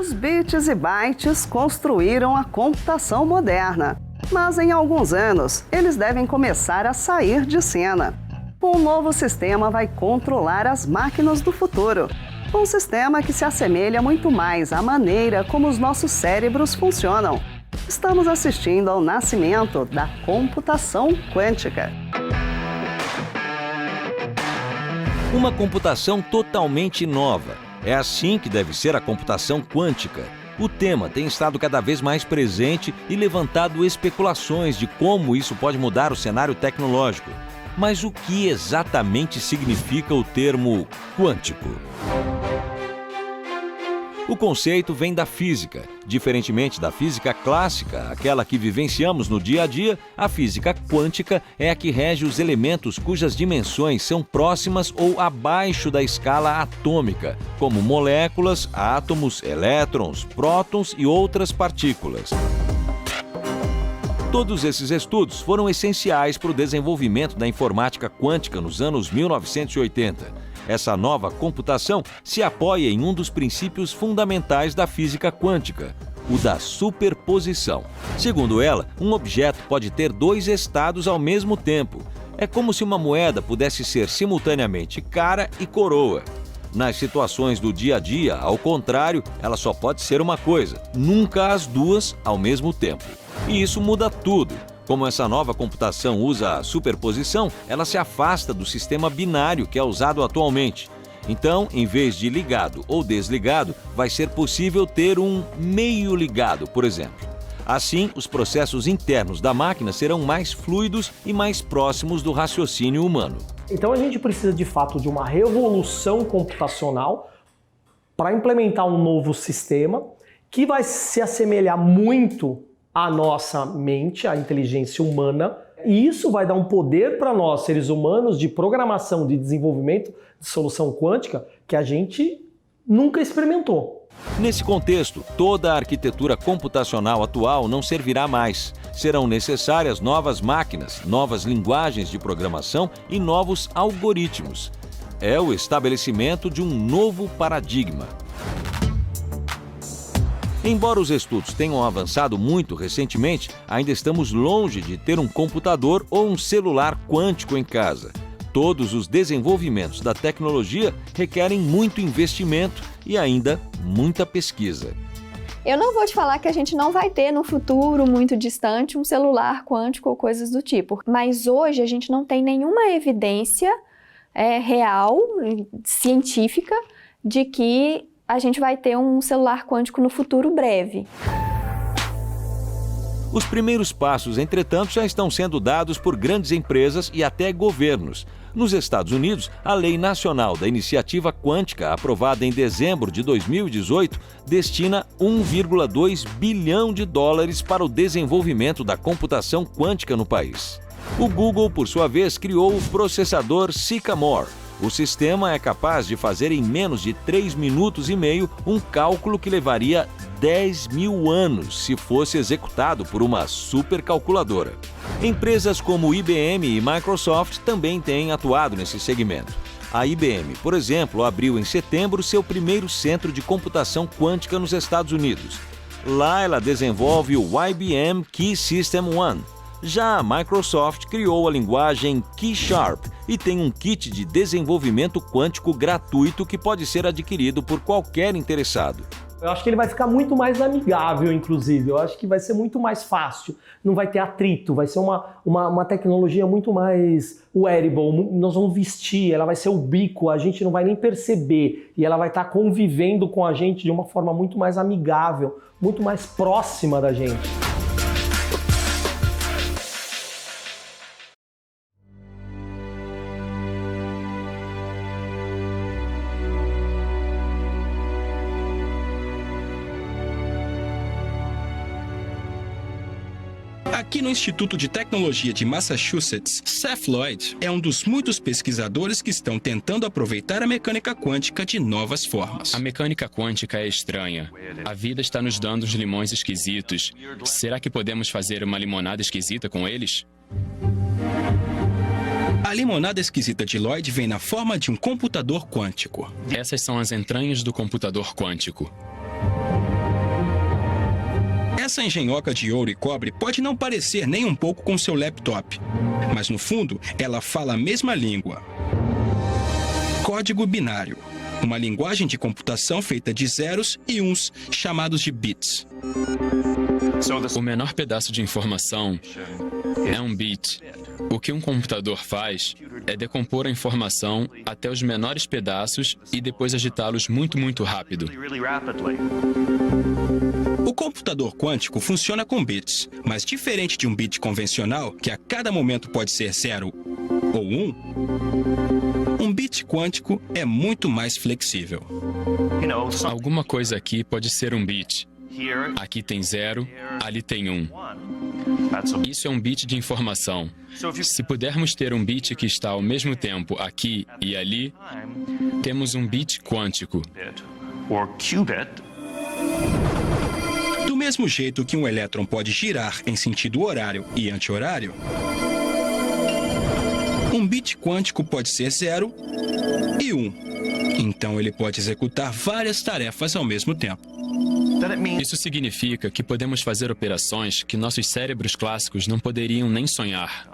Os bits e bytes construíram a computação moderna, mas em alguns anos eles devem começar a sair de cena. Um novo sistema vai controlar as máquinas do futuro. Um sistema que se assemelha muito mais à maneira como os nossos cérebros funcionam. Estamos assistindo ao nascimento da computação quântica. Uma computação totalmente nova. É assim que deve ser a computação quântica. O tema tem estado cada vez mais presente e levantado especulações de como isso pode mudar o cenário tecnológico. Mas o que exatamente significa o termo quântico? O conceito vem da física. Diferentemente da física clássica, aquela que vivenciamos no dia a dia, a física quântica é a que rege os elementos cujas dimensões são próximas ou abaixo da escala atômica, como moléculas, átomos, elétrons, prótons e outras partículas. Todos esses estudos foram essenciais para o desenvolvimento da informática quântica nos anos 1980. Essa nova computação se apoia em um dos princípios fundamentais da física quântica, o da superposição. Segundo ela, um objeto pode ter dois estados ao mesmo tempo. É como se uma moeda pudesse ser simultaneamente cara e coroa. Nas situações do dia a dia, ao contrário, ela só pode ser uma coisa, nunca as duas ao mesmo tempo. E isso muda tudo. Como essa nova computação usa a superposição, ela se afasta do sistema binário que é usado atualmente. Então, em vez de ligado ou desligado, vai ser possível ter um meio ligado, por exemplo. Assim, os processos internos da máquina serão mais fluidos e mais próximos do raciocínio humano. Então a gente precisa de fato de uma revolução computacional para implementar um novo sistema que vai se assemelhar muito à nossa mente, à inteligência humana, e isso vai dar um poder para nós, seres humanos, de programação, de desenvolvimento de solução quântica que a gente nunca experimentou. Nesse contexto, toda a arquitetura computacional atual não servirá mais. Serão necessárias novas máquinas, novas linguagens de programação e novos algoritmos. É o estabelecimento de um novo paradigma. Embora os estudos tenham avançado muito recentemente, ainda estamos longe de ter um computador ou um celular quântico em casa. Todos os desenvolvimentos da tecnologia requerem muito investimento e ainda muita pesquisa. Eu não vou te falar que a gente não vai ter no futuro muito distante um celular quântico ou coisas do tipo, mas hoje a gente não tem nenhuma evidência real, científica, de que a gente vai ter um celular quântico no futuro breve. Os primeiros passos, entretanto, já estão sendo dados por grandes empresas e até governos. Nos Estados Unidos, a Lei Nacional da Iniciativa Quântica, aprovada em dezembro de 2018, destina 1,2 bilhão de dólares para o desenvolvimento da computação quântica no país. O Google, por sua vez, criou o processador Sycamore. O sistema é capaz de fazer em menos de 3 minutos e meio um cálculo que levaria 10 mil anos se fosse executado por uma supercalculadora. Empresas como IBM e Microsoft também têm atuado nesse segmento. A IBM, por exemplo, abriu em setembro seu primeiro centro de computação quântica nos Estados Unidos. Lá ela desenvolve o IBM Key System One. Já a Microsoft criou a linguagem Key Sharp e tem um kit de desenvolvimento quântico gratuito que pode ser adquirido por qualquer interessado. Eu acho que ele vai ficar muito mais amigável, inclusive. Eu acho que vai ser muito mais fácil. Não vai ter atrito, vai ser uma tecnologia muito mais wearable. Nós vamos vestir, ela vai ser ubíqua, a gente não vai nem perceber. E ela vai estar convivendo com a gente de uma forma muito mais amigável, muito mais próxima da gente. Aqui no Instituto de Tecnologia de Massachusetts, Seth Lloyd é um dos muitos pesquisadores que estão tentando aproveitar a mecânica quântica de novas formas. A mecânica quântica é estranha. A vida está nos dando uns limões esquisitos. Será que podemos fazer uma limonada esquisita com eles? A limonada esquisita de Lloyd vem na forma de um computador quântico. Essas são as entranhas do computador quântico. Essa engenhoca de ouro e cobre pode não parecer nem um pouco com seu laptop, mas no fundo ela fala a mesma língua. Código binário, uma linguagem de computação feita de zeros e uns, chamados de bits. O menor pedaço de informação é um bit. O que um computador faz é decompor a informação até os menores pedaços e depois agitá-los muito rápido. O computador quântico funciona com bits, mas diferente de um bit convencional, que a cada momento pode ser 0 ou 1, um bit quântico é muito mais flexível. Alguma coisa aqui pode ser um bit. Aqui tem 0, ali tem 1. Isso é um bit de informação. Se pudermos ter um bit que está ao mesmo tempo aqui e ali, temos um bit quântico. Do mesmo jeito que um elétron pode girar em sentido horário e anti-horário, um bit quântico pode ser 0 e 1. Então ele pode executar várias tarefas ao mesmo tempo. Isso significa que podemos fazer operações que nossos cérebros clássicos não poderiam nem sonhar.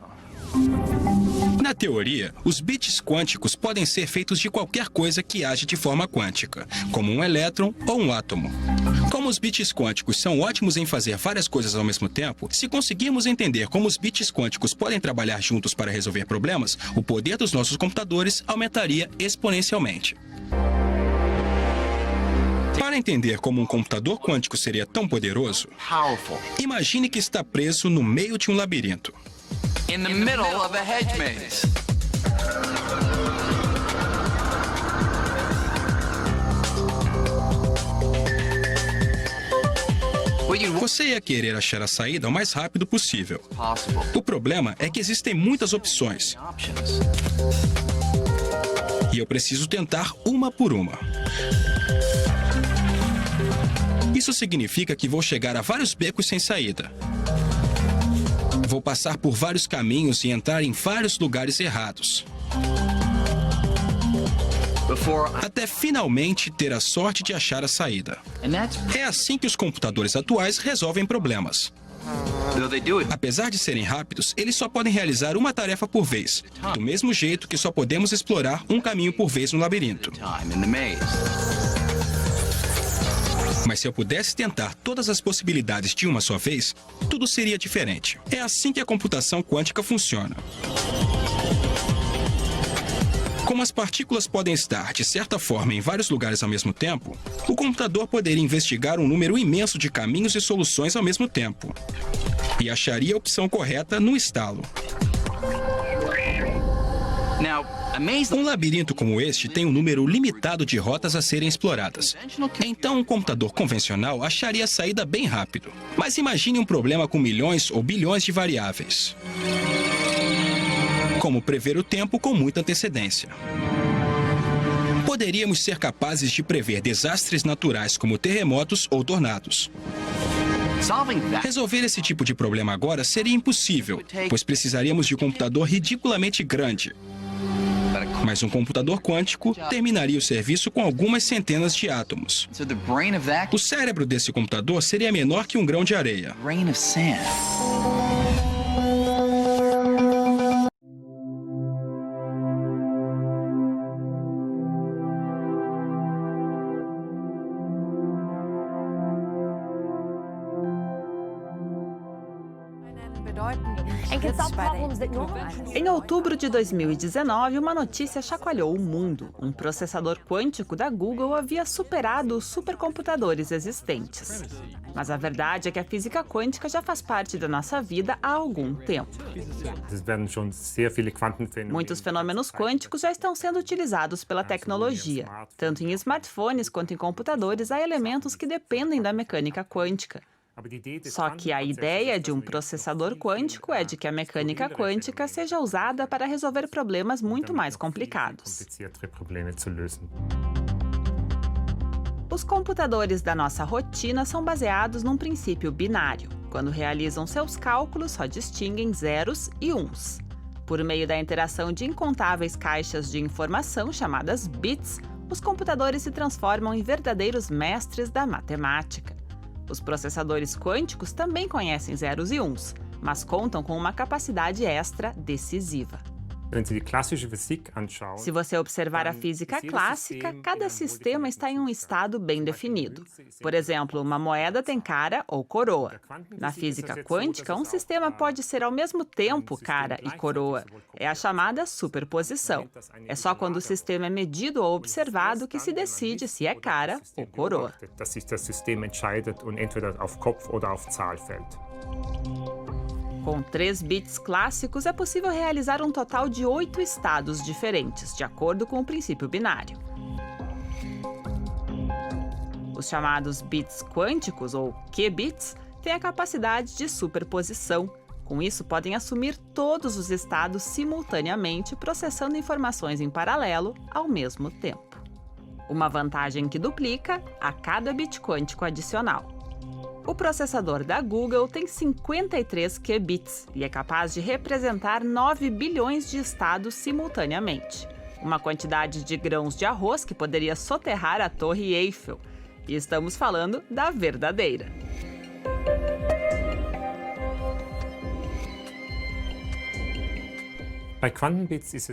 Na teoria, os bits quânticos podem ser feitos de qualquer coisa que age de forma quântica, como um elétron ou um átomo. Como os bits quânticos são ótimos em fazer várias coisas ao mesmo tempo, se conseguirmos entender como os bits quânticos podem trabalhar juntos para resolver problemas, o poder dos nossos computadores aumentaria exponencialmente. Para entender como um computador quântico seria tão poderoso, imagine que está preso no meio de um labirinto. In the middle of a hedge maze. Você ia querer achar a saída o mais rápido possível. O problema é que existem muitas opções. E eu preciso tentar uma por uma. Isso significa que vou chegar a vários becos sem saída. Vou passar por vários caminhos e entrar em vários lugares errados. Até finalmente ter a sorte de achar a saída. É assim que os computadores atuais resolvem problemas. Apesar de serem rápidos, eles só podem realizar uma tarefa por vez, do mesmo jeito que só podemos explorar um caminho por vez no labirinto. Mas se eu pudesse tentar todas as possibilidades de uma só vez, tudo seria diferente. É assim que a computação quântica funciona. Como as partículas podem estar, de certa forma, em vários lugares ao mesmo tempo, o computador poderia investigar um número imenso de caminhos e soluções ao mesmo tempo. E acharia a opção correta no estalo. Um labirinto como este tem um número limitado de rotas a serem exploradas. Então, um computador convencional acharia a saída bem rápido. Mas imagine um problema com milhões ou bilhões de variáveis. Como prever o tempo com muita antecedência. Poderíamos ser capazes de prever desastres naturais como terremotos ou tornados. Resolver esse tipo de problema agora seria impossível, pois precisaríamos de um computador ridiculamente grande. Mas um computador quântico terminaria o serviço com algumas centenas de átomos. O cérebro desse computador seria menor que um grão de areia. Em outubro de 2019, uma notícia chacoalhou o mundo. Um processador quântico da Google havia superado os supercomputadores existentes. Mas a verdade é que a física quântica já faz parte da nossa vida há algum tempo. Muitos fenômenos quânticos já estão sendo utilizados pela tecnologia. Tanto em smartphones quanto em computadores, há elementos que dependem da mecânica quântica. Só que a ideia de um processador quântico é de que a mecânica quântica seja usada para resolver problemas muito mais complicados. Os computadores da nossa rotina são baseados num princípio binário. Quando realizam seus cálculos, só distinguem zeros e uns. Por meio da interação de incontáveis caixas de informação, chamadas bits, os computadores se transformam em verdadeiros mestres da matemática. Os processadores quânticos também conhecem zeros e uns, mas contam com uma capacidade extra decisiva. Se você observar a física clássica, cada sistema está em um estado bem definido. Por exemplo, uma moeda tem cara ou coroa. Na física quântica, um sistema pode ser ao mesmo tempo cara e coroa. É a chamada superposição. É só quando o sistema é medido ou observado que se decide se é cara ou coroa. Com 3 bits clássicos, é possível realizar um total de 8 estados diferentes, de acordo com o princípio binário. Os chamados bits quânticos, ou qubits, têm a capacidade de superposição. Com isso, podem assumir todos os estados simultaneamente, processando informações em paralelo ao mesmo tempo. Uma vantagem que duplica a cada bit quântico adicional. O processador da Google tem 53 qubits e é capaz de representar 9 bilhões de estados simultaneamente. Uma quantidade de grãos de arroz que poderia soterrar a Torre Eiffel. E estamos falando da verdadeira.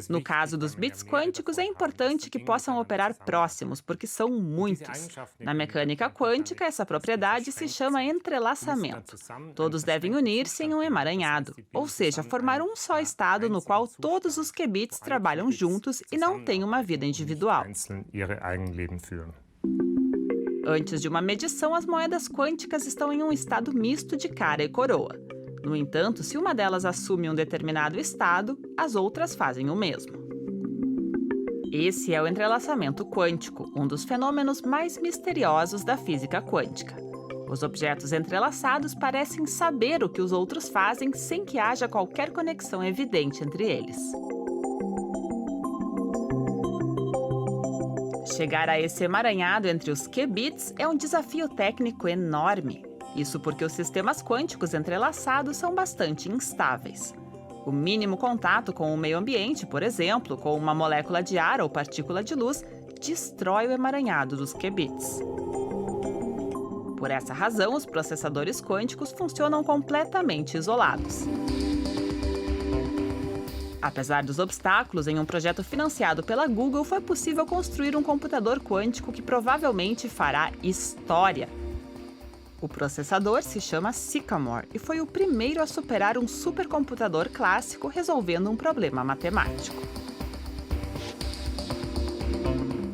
No caso dos bits quânticos, é importante que possam operar próximos, porque são muitos. Na mecânica quântica, essa propriedade se chama entrelaçamento. Todos devem unir-se em um emaranhado, ou seja, formar um só estado no qual todos os qubits trabalham juntos e não têm uma vida individual. Antes de uma medição, as moedas quânticas estão em um estado misto de cara e coroa. No entanto, se uma delas assume um determinado estado, as outras fazem o mesmo. Esse é o entrelaçamento quântico, um dos fenômenos mais misteriosos da física quântica. Os objetos entrelaçados parecem saber o que os outros fazem sem que haja qualquer conexão evidente entre eles. Chegar a esse emaranhado entre os qubits é um desafio técnico enorme. Isso porque os sistemas quânticos entrelaçados são bastante instáveis. O mínimo contato com o meio ambiente, por exemplo, com uma molécula de ar ou partícula de luz, destrói o emaranhado dos qubits. Por essa razão, os processadores quânticos funcionam completamente isolados. Apesar dos obstáculos, em um projeto financiado pela Google, foi possível construir um computador quântico que provavelmente fará história. O processador se chama Sycamore e foi o primeiro a superar um supercomputador clássico resolvendo um problema matemático.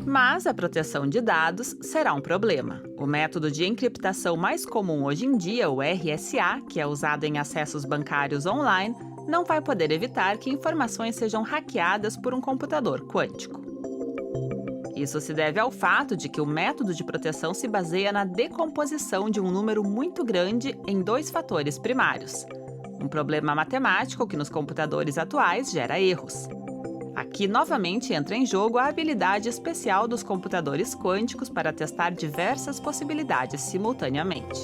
Mas a proteção de dados será um problema. O método de encriptação mais comum hoje em dia, o RSA, que é usado em acessos bancários online, não vai poder evitar que informações sejam hackeadas por um computador quântico. Isso se deve ao fato de que o método de proteção se baseia na decomposição de um número muito grande em 2 fatores primários. Um problema matemático que nos computadores atuais gera erros. Aqui, novamente, entra em jogo a habilidade especial dos computadores quânticos para testar diversas possibilidades simultaneamente.